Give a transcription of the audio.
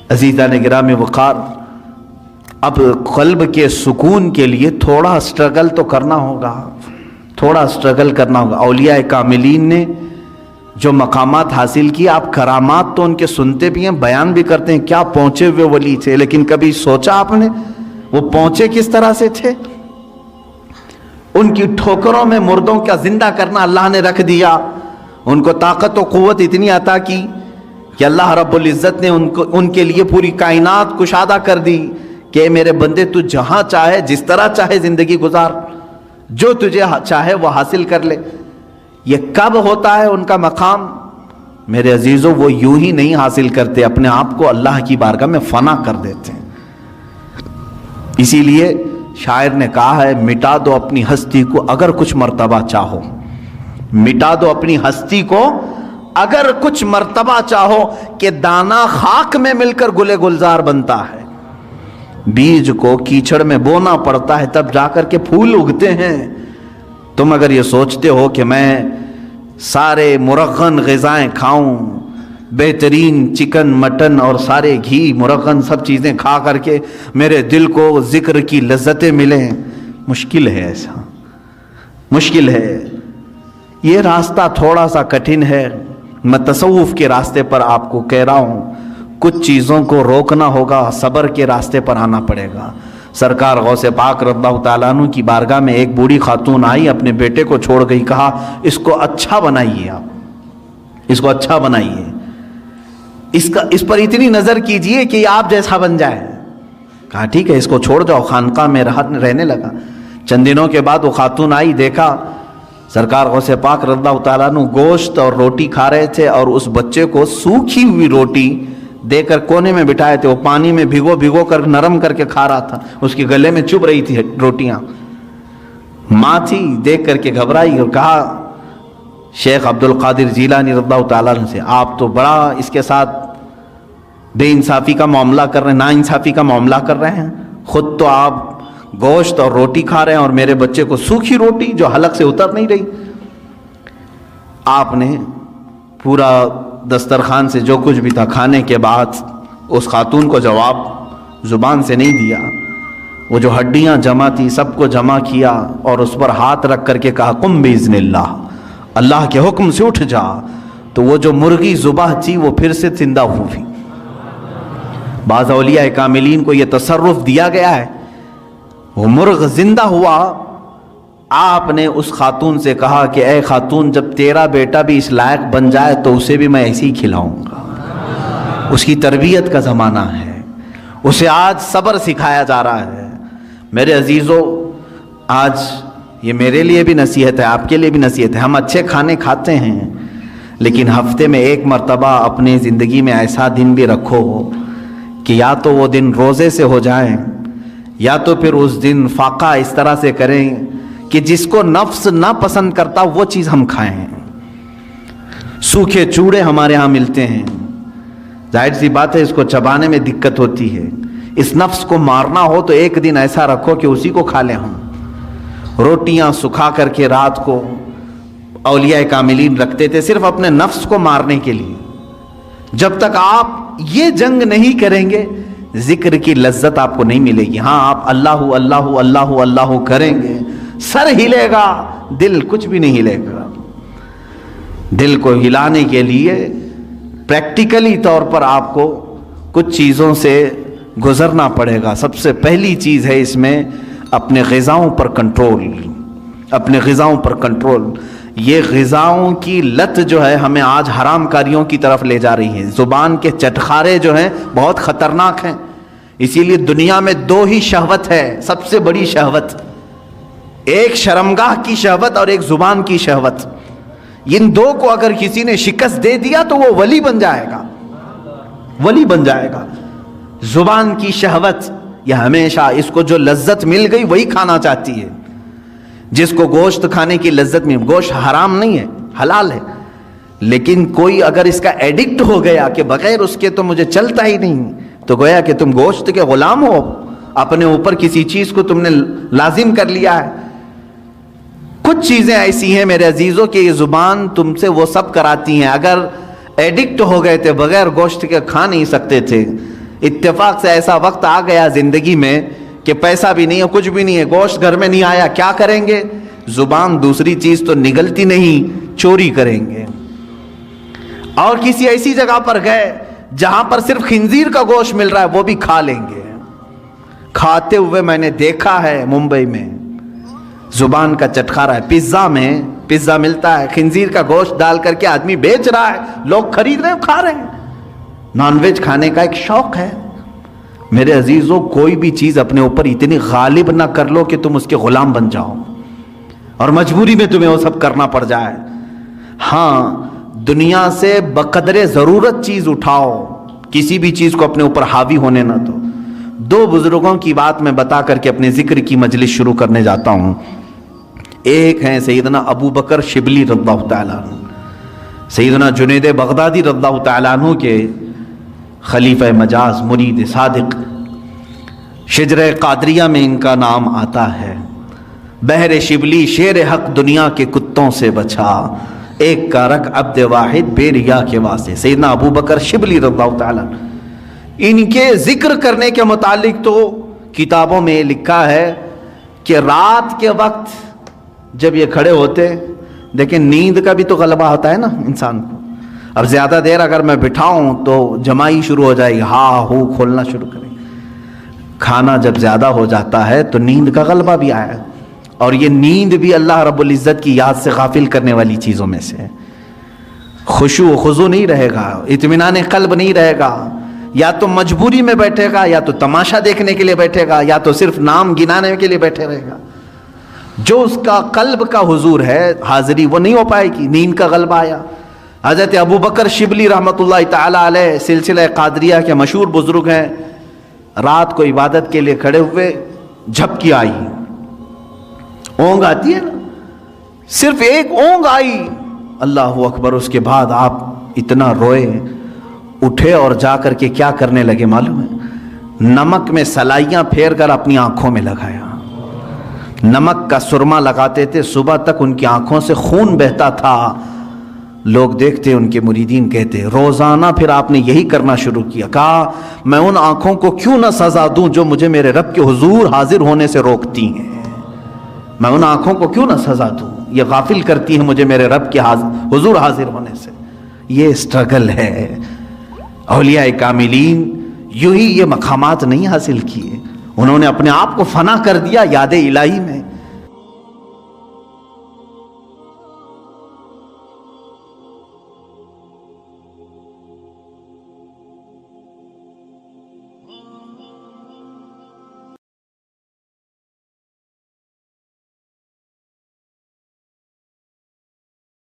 عزیزان گرامی وقار، اب قلب کے سکون کے لیے تھوڑا سٹرگل تو کرنا ہوگا، تھوڑا سٹرگل کرنا ہوگا۔ اولیاء کاملین نے جو مقامات حاصل کیے، آپ کرامات تو ان کے سنتے بھی ہیں، بیان بھی کرتے ہیں، کیا پہنچے ہوئے ولی تھے، لیکن کبھی سوچا آپ نے وہ پہنچے کس طرح سے تھے؟ ان کی ٹھوکروں میں مردوں کا زندہ کرنا اللہ نے رکھ دیا، ان کو طاقت و قوت اتنی عطا کی کہ اللہ رب العزت نے ان کے لیے پوری کائنات کشادہ کر دی کہ میرے بندے تو جہاں چاہے جس طرح چاہے زندگی گزار، جو تجھے چاہے وہ حاصل کر لے۔ یہ کب ہوتا ہے ان کا مقام؟ میرے عزیزوں، وہ یوں ہی نہیں حاصل کرتے، اپنے آپ کو اللہ کی بارگاہ میں فنا کر دیتے ہیں۔ اسی لیے شاعر نے کہا ہے، مٹا دو اپنی ہستی کو اگر کچھ مرتبہ چاہو، مٹا دو اپنی ہستی کو اگر کچھ مرتبہ چاہو، کہ دانا خاک میں مل کر گلے گلزار بنتا ہے۔ بیج کو کیچڑ میں بونا پڑتا ہے تب جا کر کے پھول اگتے ہیں۔ تم اگر یہ سوچتے ہو کہ میں سارے مرغن غذائیں کھاؤں، بہترین چکن مٹن اور سارے گھی مرغن سب چیزیں کھا کر کے میرے دل کو ذکر کی لذتیں ملیں، مشکل ہے، ایسا مشکل ہے۔ یہ راستہ تھوڑا سا کٹھن ہے۔ میں تصوف کے راستے پر آپ کو کہہ رہا ہوں، کچھ چیزوں کو روکنا ہوگا، صبر کے راستے پر آنا پڑے گا۔ سرکار غوث پاک رضی اللہ تعالیٰ عنہ کی بارگاہ میں ایک بوڑھی خاتون آئی، اپنے بیٹے کو چھوڑ گئی، کہا اس کو اچھا بنائیے، آپ اس کو اچھا بنائیے، اس پر اتنی نظر کیجئے کہ یہ آپ جیسا بن جائے۔ کہا ٹھیک ہے، اس کو چھوڑ جاؤ۔ خانقاہ میں رہنے لگا۔ چند دنوں کے بعد وہ خاتون آئی، دیکھا سرکار غوث پاک رضی اللہ تعالیٰ عنہ گوشت اور روٹی کھا رہے تھے، اور اس بچے کو سوکھی ہوئی روٹی دے کر کونے میں بٹھائے تھے، وہ پانی میں بھگو کر نرم کر کے کھا رہا تھا، اس کے گلے میں چبھ رہی تھی روٹیاں۔ ماں تھی، دیکھ کر کے گھبرائی اور کہا شیخ عبد القادر جیلانی رضی اللہ تعالیٰ عنہ سے، آپ تو بڑا اس کے ساتھ بے انصافی کا معاملہ کر رہے ہیں، نا انصافی کا معاملہ کر رہے ہیں، خود تو آپ گوشت اور روٹی کھا رہے ہیں اور میرے بچے کو سوکھی روٹی جو حلق سے اتر نہیں رہی۔ آپ نے پورا دسترخوان سے جو کچھ بھی تھا کھانے کے بعد اس خاتون کو جواب زبان سے نہیں دیا، وہ جو ہڈیاں جمع تھی سب کو جمع کیا اور اس پر ہاتھ رکھ کر کے کہا قم باذن اللہ، اللہ کے حکم سے اٹھ جا۔ تو وہ جو مرغی ذبح تھی وہ پھر سے زندہ ہوئی۔ بعض اولیاء کاملین کو یہ تصرف دیا گیا ہے، وہ مرغ زندہ ہوا۔ آپ نے اس خاتون سے کہا کہ اے خاتون، جب تیرا بیٹا بھی اس لائق بن جائے تو اسے بھی میں ایسے ہی کھلاؤں گا۔ اس کی تربیت کا زمانہ ہے، اسے آج صبر سکھایا جا رہا ہے۔ میرے عزیزو، آج یہ میرے لیے بھی نصیحت ہے، آپ کے لیے بھی نصیحت ہے۔ ہم اچھے کھانے کھاتے ہیں، لیکن ہفتے میں ایک مرتبہ اپنی زندگی میں ایسا دن بھی رکھو کہ یا تو وہ دن روزے سے ہو جائیں، یا تو پھر اس دن فاقہ اس طرح سے کریں کہ جس کو نفس نہ پسند کرتا وہ چیز ہم کھائیں۔ سوکھے چوڑے ہمارے ہاں ملتے ہیں، ظاہر سی بات ہے اس کو چبانے میں دقت ہوتی ہے۔ اس نفس کو مارنا ہو تو ایک دن ایسا رکھو کہ اسی کو کھا لیں ہم۔ روٹیاں سکھا کر کے رات کو اولیاء کاملین رکھتے تھے صرف اپنے نفس کو مارنے کے لیے۔ جب تک آپ یہ جنگ نہیں کریں گے ذکر کی لذت آپ کو نہیں ملے گی۔ ہاں، آپ اللہ اللہ اللہ اللہ کریں گے، سر ہلے گا، دل کچھ بھی نہیں ہلے گا۔ دل کو ہلانے کے لیے پریکٹیکلی طور پر آپ کو کچھ چیزوں سے گزرنا پڑے گا۔ سب سے پہلی چیز ہے اس میں اپنے غذاؤں پر کنٹرول، اپنے غذاؤں پر کنٹرول۔ یہ غذاؤں کی لت جو ہے ہمیں آج حرام کاریوں کی طرف لے جا رہی ہے۔ زبان کے چٹخارے جو ہیں بہت خطرناک ہیں، اسی لیے دنیا میں دو ہی شہوت ہے، سب سے بڑی شہوت، ایک شرمگاہ کی شہوت اور ایک زبان کی شہوت۔ ان دو کو اگر کسی نے شکست دے دیا تو وہ ولی بن جائے گا، ولی بن جائے گا۔ زبان کی شہوت یہ ہمیشہ اس کو جو لذت مل گئی وہی کھانا چاہتی ہے۔ جس کو گوشت کھانے کی لذت میں، گوشت حرام نہیں ہے، حلال ہے، لیکن کوئی اگر اس کا ایڈکٹ ہو گیا کہ بغیر اس کے تو مجھے چلتا ہی نہیں، تو گویا کہ تم گوشت کے غلام ہو، اپنے اوپر کسی چیز کو تم نے لازم کر لیا ہے۔ کچھ چیزیں ایسی ہیں میرے عزیزوں کہ یہ زبان تم سے وہ سب کراتی ہیں۔ اگر ایڈکٹ ہو گئے تھے، بغیر گوشت کے کھا نہیں سکتے تھے، اتفاق سے ایسا وقت آ گیا زندگی میں کہ پیسہ بھی نہیں ہے، کچھ بھی نہیں ہے، گوشت گھر میں نہیں آیا، کیا کریں گے؟ زبان دوسری چیز تو نگلتی نہیں، چوری کریں گے۔ اور کسی ایسی جگہ پر گئے جہاں پر صرف خنزیر کا گوشت مل رہا ہے، وہ بھی کھا لیں گے۔ کھاتے ہوئے میں نے دیکھا ہے ممبئی میں، زبان کا چٹکارا ہے۔ پیزا ملتا ہے، خنزیر کا گوشت ڈال کر کے آدمی بیچ رہا ہے، لوگ خرید رہے ہیں، کھا رہے ہیں۔ نان ویج کھانے کا ایک شوق ہے۔ میرے عزیزوں، کوئی بھی چیز اپنے اوپر اتنی غالب نہ کر لو کہ تم اس کے غلام بن جاؤ اور مجبوری میں تمہیں وہ سب کرنا پڑ جائے۔ ہاں، دنیا سے بقدر ضرورت چیز اٹھاؤ، کسی بھی چیز کو اپنے اوپر حاوی ہونے نہ دو۔ دو بزرگوں کی بات میں بتا کر کے اپنے ذکر کی مجلس شروع کرنے جاتا ہوں۔ ایک ہیں سیدنا ابو بکر شبلی رضی اللہ تعالیٰ عنہ، سیدنا جنید بغدادی رضی اللہ تعالیٰ عنہ کے خلیفہ مجاز، مرید صادق۔ شجرہ قادریہ میں ان کا نام آتا ہے۔ بحر شبلی شیر حق دنیا کے کتوں سے بچا، ایک کا رکھ عبد واحد بے ریا کے واسطے۔ سیدنا ابو بکر شبلی رضی اللہ تعالیٰ عنہ، ان کے ذکر کرنے کے متعلق تو کتابوں میں لکھا ہے کہ رات کے وقت جب یہ کھڑے ہوتے، لیکن نیند کا بھی تو غلبہ ہوتا ہے نا انسان کو۔ اب زیادہ دیر اگر میں بٹھاؤں تو جمائی شروع ہو جائے گی، ہاں ہو کھولنا شروع کریں گے۔ کھانا جب زیادہ ہو جاتا ہے تو نیند کا غلبہ بھی آیا، اور یہ نیند بھی اللہ رب العزت کی یاد سے غافل کرنے والی چیزوں میں سے ہے۔ خشوع و خضوع نہیں رہے گا، اطمینان قلب نہیں رہے گا، یا تو مجبوری میں بیٹھے گا، یا تو تماشا دیکھنے کے لیے بیٹھے گا، یا تو صرف نام گنانے کے لیے بیٹھے رہے گا۔ جو اس کا قلب کا حضور ہے، حاضری، وہ نہیں ہو پائے گی۔ نیند کا غلبہ آیا۔ حضرت ابو بکر شبلی رحمۃ اللہ تعالی علیہ سلسلہ قادریہ کے مشہور بزرگ ہیں۔ رات کو عبادت کے لیے کھڑے ہوئے، جھپکی آئی، اونگ آتی ہے نا، صرف ایک اونگ آئی، اللہ اکبر۔ اس کے بعد آپ اتنا روئے، اٹھے اور جا کر کے کیا کرنے لگے معلوم ہے؟ نمک میں سلائیاں پھیر کر اپنی آنکھوں میں لگایا۔ نمک کا سرما لگاتے تھے، صبح تک ان کی آنکھوں سے خون بہتا تھا۔ لوگ دیکھتے، ان کے مریدین کہتے، روزانہ پھر آپ نے یہی کرنا شروع کیا۔ کہا میں ان آنکھوں کو کیوں نہ سزا دوں جو مجھے میرے رب کے حضور حاضر ہونے سے روکتی ہیں، میں ان آنکھوں کو کیوں نہ سزا دوں، یہ غافل کرتی ہیں مجھے میرے رب کے حضور حاضر ہونے سے۔ یہ اسٹرگل ہے۔ اولیاء کاملین یوں ہی یہ مقامات نہیں حاصل کیے، انہوں نے اپنے آپ کو فنا کر دیا یاد الہی میں۔